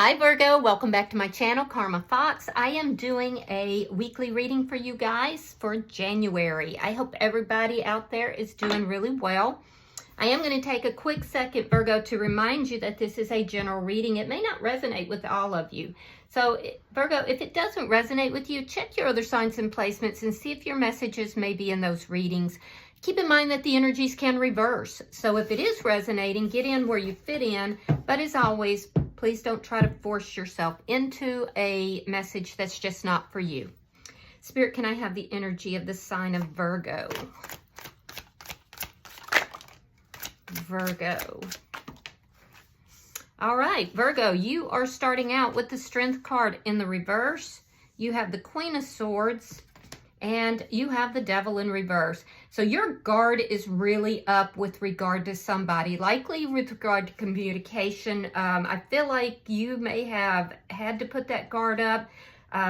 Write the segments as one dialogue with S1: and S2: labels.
S1: Hi Virgo, welcome back to my channel, Karma Fox. I am doing a weekly reading for you guys for January. I hope everybody out there is doing really well. I am going to take a quick second, Virgo, to remind you that this is a general reading. It may not resonate with all of you. So, Virgo, if it doesn't resonate with you, check your other signs and placements and see if your messages may be in those readings. Keep in mind that the energies can reverse. So if it is resonating, get in where you fit in. But as always, please don't try to force yourself into a message that's just not for you. Spirit, can I have the energy of the sign of Virgo? Virgo. All right, Virgo, you are starting out with the Strength card in the reverse. You have the Queen of Swords, and you have the Devil in reverse. So your guard is really up with regard to somebody, likely with regard to communication. I feel like you may have had to put that guard up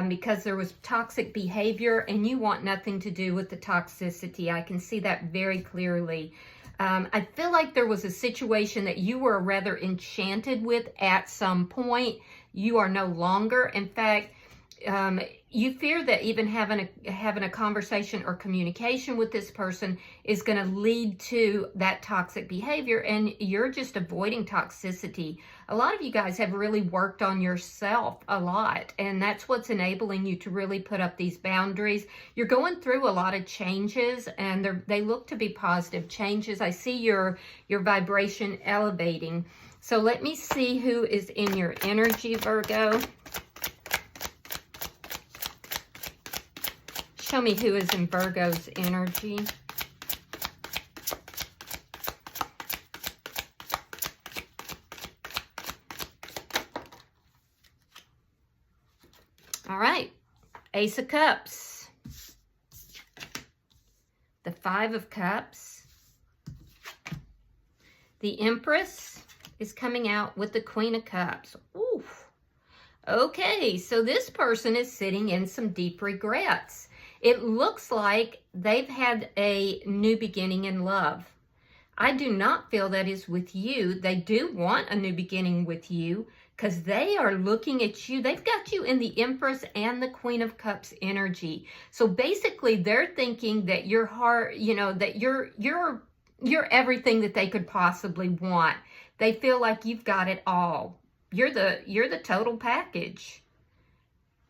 S1: because there was toxic behavior and you want nothing to do with the toxicity. I can see that very clearly. I feel like there was a situation that you were rather enchanted with at some point. You are no longer. In fact, you fear that even having a conversation or communication with this person is going to lead to that toxic behavior, and you're just avoiding toxicity. A lot of you guys have really worked on yourself a lot, and that's what's enabling you to really put up these boundaries. You're going through a lot of changes, and they look to be positive changes. I see your vibration elevating. So let me see who is in your energy, Virgo. Show me who is in Virgo's energy. All right. Ace of Cups. The Five of Cups. The Empress is coming out with the Queen of Cups. Ooh. Okay, so this person is sitting in some deep regrets. It looks like they've had a new beginning in love. I do not feel that is with you. They do want a new beginning with you because they are looking at you. They've got you in the Empress and the Queen of Cups energy. So basically they're thinking that your heart, that you're everything that they could possibly want. They feel like you've got it all. You're the total package.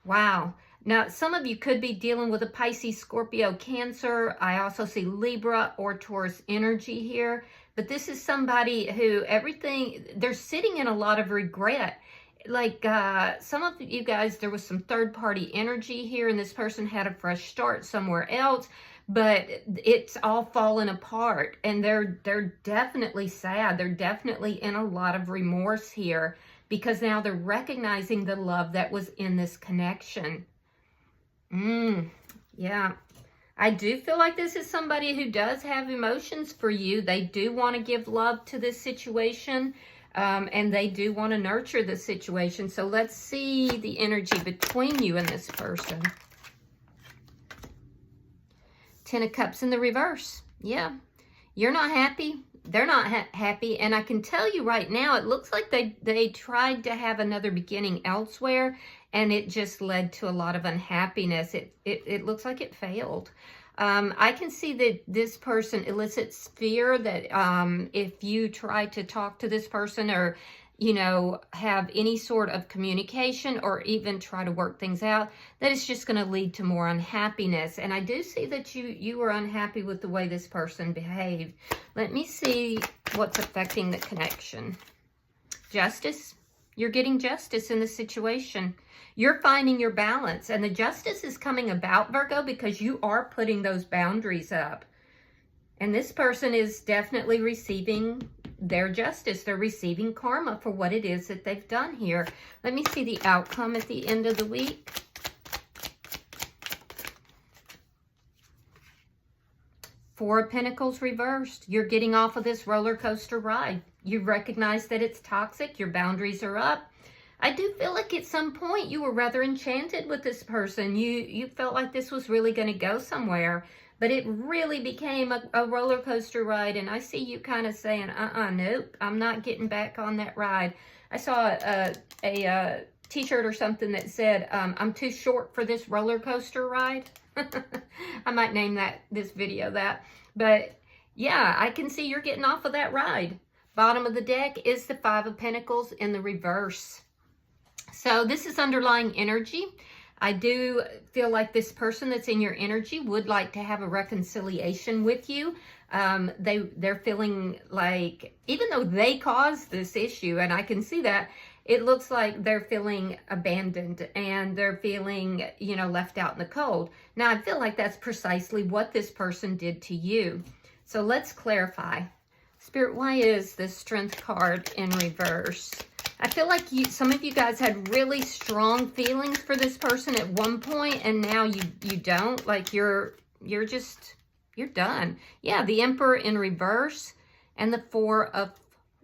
S1: Wow. Now, some of you could be dealing with a Pisces, Scorpio, Cancer. I also see Libra or Taurus energy here. But this is somebody who they're sitting in a lot of regret. Like some of you guys, there was some third-party energy here, and this person had a fresh start somewhere else. But it's all fallen apart, and they're definitely sad. They're definitely in a lot of remorse here because now they're recognizing the love that was in this connection. Yeah. I do feel like this is somebody who does have emotions for you. They do want to give love to this situation, and they do want to nurture the situation. So let's see the energy between you and this person. Ten of Cups in the reverse. Yeah. You're not happy. They're not happy. And I can tell you right now, it looks like they tried to have another beginning elsewhere, and it just led to a lot of unhappiness. It looks like it failed. I can see that this person elicits fear that if you try to talk to this person or, have any sort of communication or even try to work things out, that it's just going to lead to more unhappiness. And I do see that you were unhappy with the way this person behaved. Let me see what's affecting the connection. Justice. You're getting justice in the situation. You're finding your balance. And the justice is coming about, Virgo, because you are putting those boundaries up. And this person is definitely receiving their justice. They're receiving karma for what it is that they've done here. Let me see the outcome at the end of the week. Four of Pentacles reversed. You're getting off of this roller coaster ride. You recognize that it's toxic. Your boundaries are up. I do feel like at some point you were rather enchanted with this person. You felt like this was really going to go somewhere. But it really became a roller coaster ride. And I see you kind of saying, nope, I'm not getting back on that ride. I saw a t-shirt or something that said, I'm too short for this roller coaster ride. I might name this video that. But yeah, I can see you're getting off of that ride. Bottom of the deck is the Five of Pentacles in the reverse. So this is underlying energy. I do feel like this person that's in your energy would like to have a reconciliation with you. They're feeling like, even though they caused this issue, and I can see that, it looks like they're feeling abandoned and they're feeling, you know, left out in the cold. Now, I feel like that's precisely what this person did to you. So let's clarify. Spirit, why is this Strength card in reverse? I feel like some of you guys had really strong feelings for this person at one point, and now you don't. Like you're done. Yeah, the Emperor in reverse and the Four of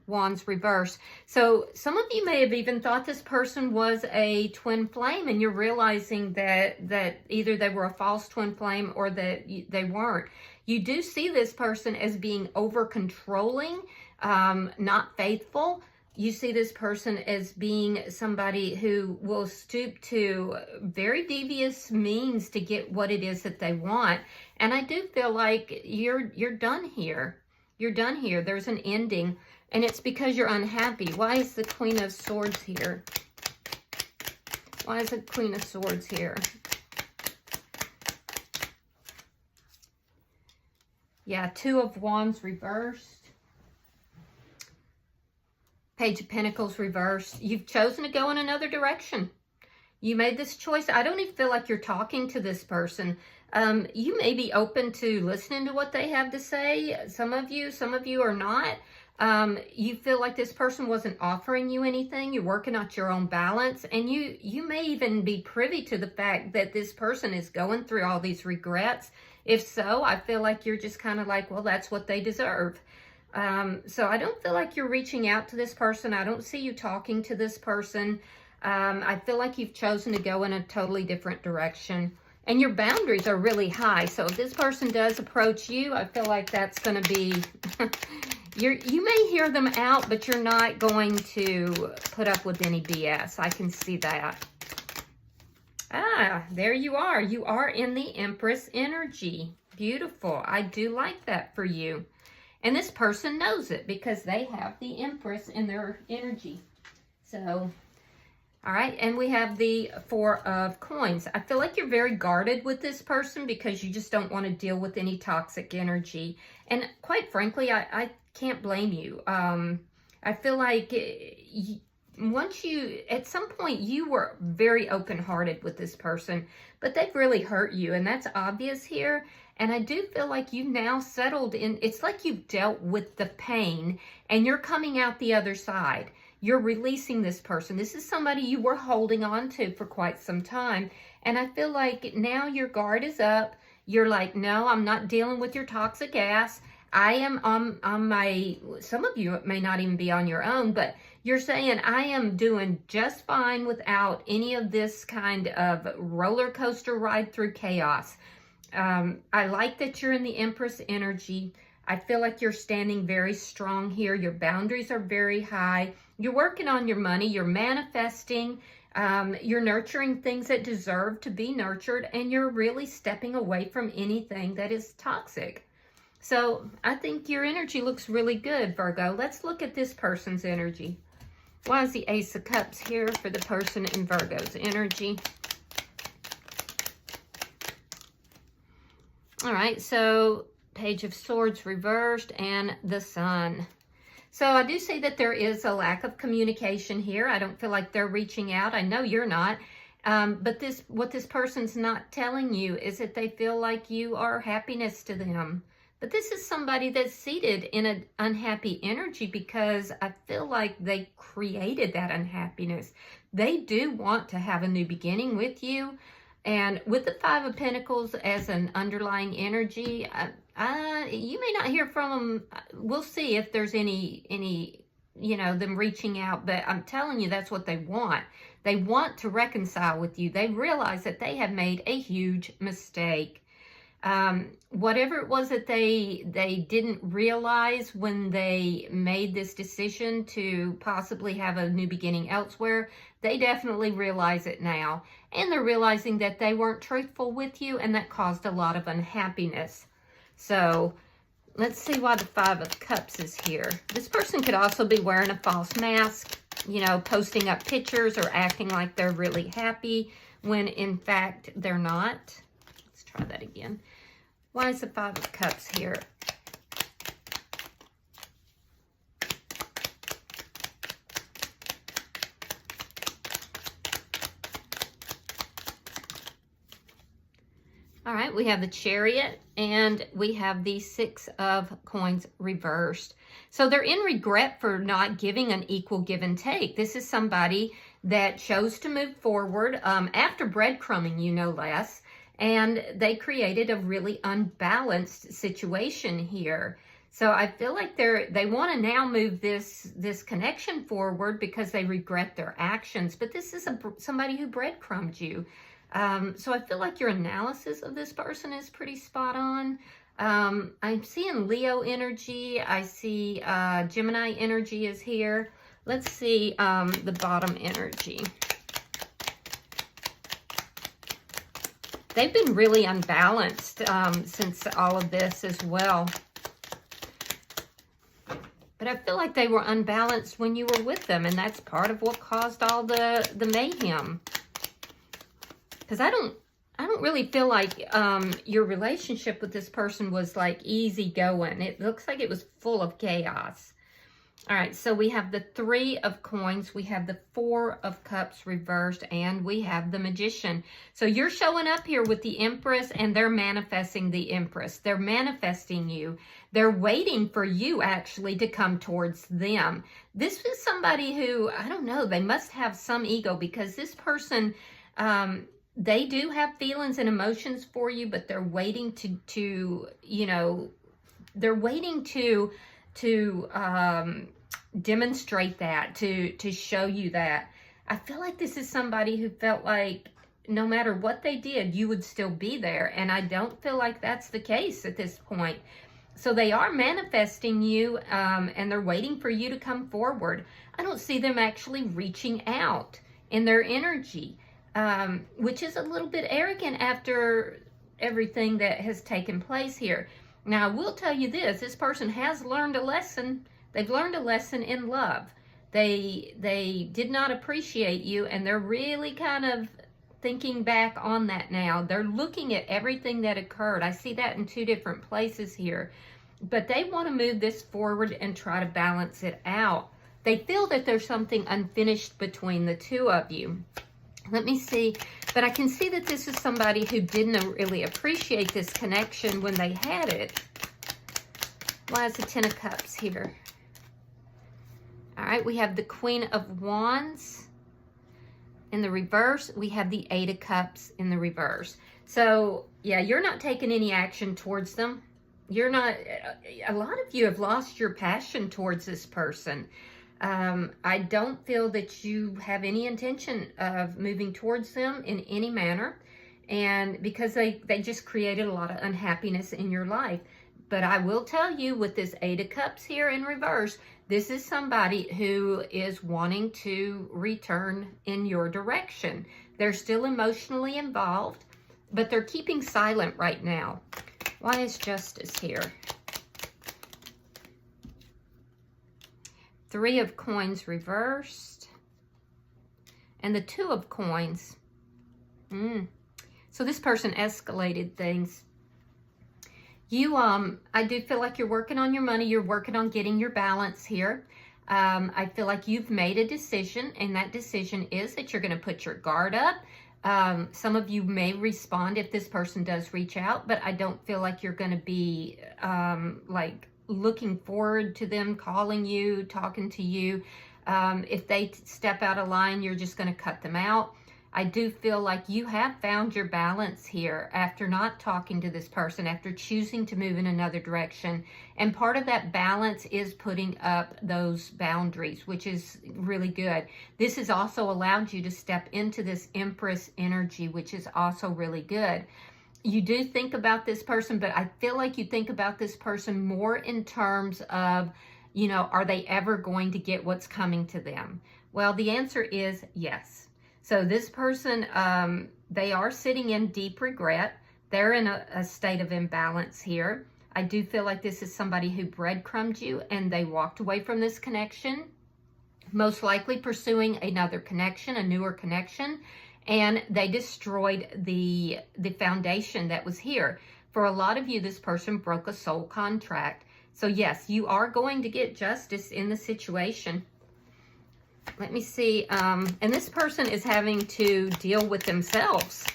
S1: Wands reverse. So some of you may have even thought this person was a twin flame, and you're realizing that either they were a false twin flame or that they weren't. You do see this person as being over controlling, not faithful. You see this person as being somebody who will stoop to very devious means to get what it is that they want. And I do feel like you're done here. You're done here. There's an ending. And it's because you're unhappy. Why is the Queen of Swords here? Why is the Queen of Swords here? Yeah, Two of Wands reversed. Page of Pentacles reversed. You've chosen to go in another direction. You made this choice. I don't even feel like you're talking to this person. You may be open to listening to what they have to say. Some of you are not. You feel like this person wasn't offering you anything. You're working out your own balance. And you may even be privy to the fact that this person is going through all these regrets. If so, I feel like you're just kind of like, well, that's what they deserve. So I don't feel like you're reaching out to this person. I don't see you talking to this person. I feel like you've chosen to go in a totally different direction. And your boundaries are really high. So if this person does approach you, I feel like that's going to be... you may hear them out, but you're not going to put up with any BS. I can see that. Ah, there you are. You are in the Empress energy. Beautiful. I do like that for you. And this person knows it because they have the Empress in their energy. So, all right. And we have the Four of Coins. I feel like you're very guarded with this person because you just don't want to deal with any toxic energy. And quite frankly, I can't blame you. I feel like at some point you were very open-hearted with this person, but they've really hurt you. And that's obvious here. And I do feel like you've now settled in. It's like you've dealt with the pain and you're coming out the other side. You're releasing this person. This is somebody you were holding on to for quite some time. And I feel like now your guard is up. You're like, no, I'm not dealing with your toxic ass. I am on my, some of you may not even be on your own, but you're saying I am doing just fine without any of this kind of roller coaster ride through chaos. I like that you're in the Empress energy. I feel like you're standing very strong here. Your boundaries are very high. You're working on your money. You're manifesting. You're nurturing things that deserve to be nurtured. And you're really stepping away from anything that is toxic. So I think your energy looks really good, Virgo. Let's look at this person's energy. Why is the Ace of Cups here for the person in Virgo's energy? All right, so Page of Swords reversed and the Sun. So I do see that there is a lack of communication here. I don't feel like they're reaching out. I know you're not. But what this person's not telling you is that they feel like you are happiness to them. But this is somebody that's seated in an unhappy energy because I feel like they created that unhappiness. They do want to have a new beginning with you. And with the Five of Pentacles as an underlying energy, you may not hear from them. We'll see if there's any, them reaching out. But I'm telling you, that's what they want. They want to reconcile with you. They realize that they have made a huge mistake. Whatever it was that they didn't realize when they made this decision to possibly have a new beginning elsewhere, they definitely realize it now. And they're realizing that they weren't truthful with you, and that caused a lot of unhappiness. So let's see why the Five of Cups is here. This person could also be wearing a false mask, you know, posting up pictures or acting like they're really happy when in fact they're not. Let's try that again. Why is the Five of Cups here? All right, we have the Chariot and we have the Six of Coins reversed. So they're in regret for not giving an equal give and take. This is somebody that chose to move forward after breadcrumbing you, no less. And they created a really unbalanced situation here. So I feel like they want to now move this connection forward because they regret their actions. But this is somebody who breadcrumbed you. So I feel like your analysis of this person is pretty spot on. I'm seeing Leo energy. I see Gemini energy is here. Let's see the bottom energy. They've been really unbalanced since all of this as well. But I feel like they were unbalanced when you were with them, and that's part of what caused all the mayhem. Because I don't really feel like your relationship with this person was like easy going. It looks like it was full of chaos. All right, so we have the Three of Coins, we have the Four of Cups reversed, and we have the Magician. So you're showing up here with the Empress, and they're manifesting the Empress. They're manifesting you. They're waiting for you, actually, to come towards them. This is somebody who, I don't know, they must have some ego, because this person, they do have feelings and emotions for you, but they're waiting to you know, they're waiting to demonstrate that, to show you that. I feel like this is somebody who felt like no matter what they did, you would still be there. And I don't feel like that's the case at this point. So they are manifesting you, and they're waiting for you to come forward. I don't see them actually reaching out in their energy, which is a little bit arrogant after everything that has taken place here. Now, I will tell you this person has learned a lesson. They've learned a lesson in love. They did not appreciate you, and they're really kind of thinking back on that now. They're looking at everything that occurred. I see that in two different places here. But they want to move this forward and try to balance it out. They feel that there's something unfinished between the two of you. Let me see. But I can see that this is somebody who didn't really appreciate this connection when they had it. Why is the Ten of Cups here? All right, we have the Queen of Wands in the reverse. We have the Eight of Cups in the reverse. So, yeah, you're not taking any action towards them. You're not, a lot of you have lost your passion towards this person. I don't feel that you have any intention of moving towards them in any manner, and because they just created a lot of unhappiness in your life. But I will tell you, with this Eight of Cups here in reverse, this is somebody who is wanting to return in your direction. They're still emotionally involved, but they're keeping silent right now. Why is Justice here? Three of Coins reversed. And the Two of Coins. So this person escalated things. You, I do feel like you're working on your money. You're working on getting your balance here. I feel like you've made a decision, and that decision is that you're going to put your guard up. Some of you may respond if this person does reach out, but I don't feel like you're going to be, like, looking forward to them calling you, talking to you. If they step out of line, you're just going to cut them out. I do feel like you have found your balance here after not talking to this person, after choosing to move in another direction. And part of that balance is putting up those boundaries, which is really good. This has also allowed you to step into this Empress energy, which is also really good. you do think about this person, but I feel like you think about this person more in terms of, you know, are they ever going to get what's coming to them? Well, the answer is yes. So this person, they are sitting in deep regret. They're in a state of imbalance here. I do feel like this is somebody who breadcrumbed you and they walked away from this connection, most likely pursuing another connection, a newer connection, and they destroyed the foundation that was here. For a lot of you, this person broke a soul contract. So yes, you are going to get justice in the situation. Let me see. And this person is having to deal with themselves.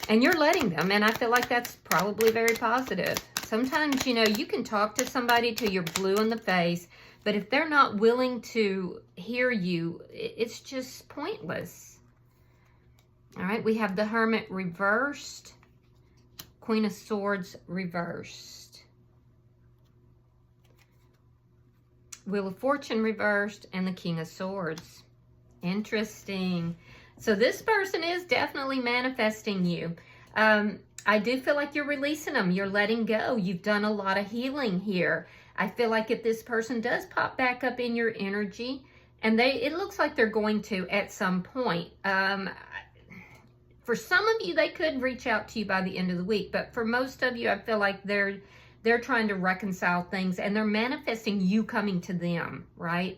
S1: And you're letting them. And I feel like that's probably very positive. Sometimes, you know, you can talk to somebody till you're blue in the face. But if they're not willing to hear you, it's just pointless. All right, we have the Hermit reversed. Queen of Swords reversed. Wheel of Fortune reversed, and the King of Swords. Interesting. So this person is definitely manifesting you. I do feel like you're releasing them. You're letting go. You've done a lot of healing here. I feel like if this person does pop back up in your energy, and it looks like they're going to at some point. For some of you, they could reach out to you by the end of the week, but for most of you, I feel like they're trying to reconcile things, and they're manifesting you coming to them, right?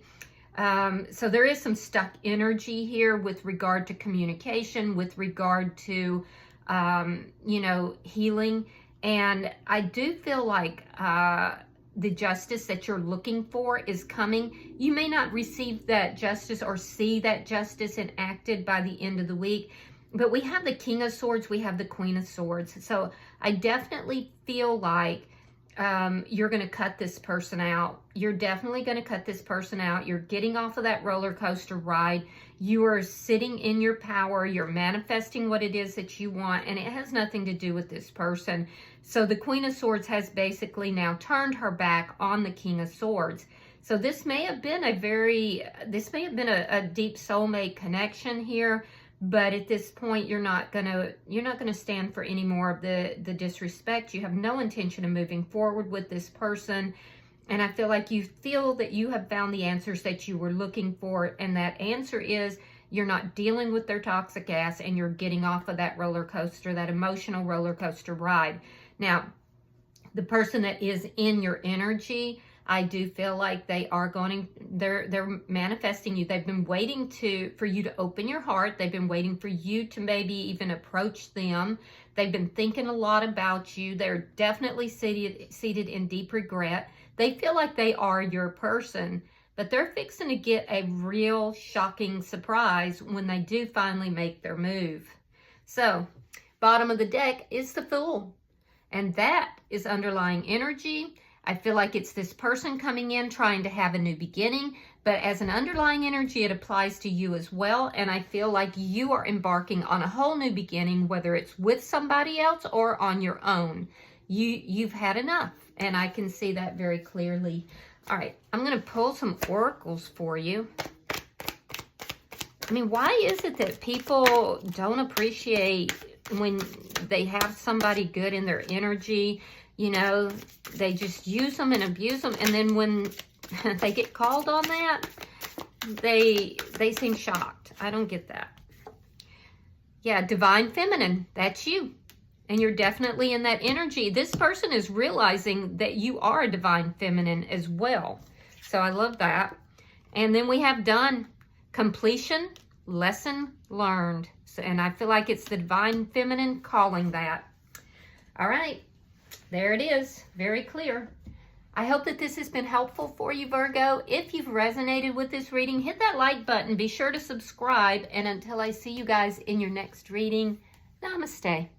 S1: So there is some stuck energy here with regard to communication, with regard to, you know, healing. And I do feel like the justice that you're looking for is coming. You may not receive that justice or see that justice enacted by the end of the week, but we have the King of Swords, we have the Queen of Swords. So I definitely feel like you're going to cut this person out. You're definitely going to cut this person out. You're getting off of that roller coaster ride. You are sitting in your power. You're manifesting what it is that you want, and it has nothing to do with this person. So the Queen of Swords has basically now turned her back on the King of Swords. So this may have been a deep soulmate connection here. But at this point, you're not gonna stand for any more of the disrespect. You have no intention of moving forward with this person. And I feel like you feel that you have found the answers that you were looking for. And that answer is you're not dealing with their toxic ass, and you're getting off of that roller coaster, that emotional roller coaster ride. Now, the person that is in your energy, I do feel like they're manifesting you. They've been waiting for you to open your heart. They've been waiting for you to maybe even approach them. They've been thinking a lot about you. They're definitely seated in deep regret. They feel like they are your person, but they're fixing to get a real shocking surprise when they do finally make their move. So, bottom of the deck is the Fool, and that is underlying energy. I feel like it's this person coming in trying to have a new beginning, but as an underlying energy, it applies to you as well. And I feel like you are embarking on a whole new beginning, whether it's with somebody else or on your own. You've had enough, and I can see that very clearly. All right, I'm going to pull some oracles for you. I mean, why is it that people don't appreciate when they have somebody good in their energy? You know, they just use them and abuse them. And then when they get called on that, they seem shocked. I don't get that. Yeah, Divine Feminine, that's you. And you're definitely in that energy. This person is realizing that you are a Divine Feminine as well. So I love that. And then we have Done. Completion, lesson learned. So, and I feel like it's the Divine Feminine calling that. All right. There it is, very clear. I hope that this has been helpful for you, Virgo. If you've resonated with this reading, hit that like button. Be sure to subscribe. And until I see you guys in your next reading, namaste.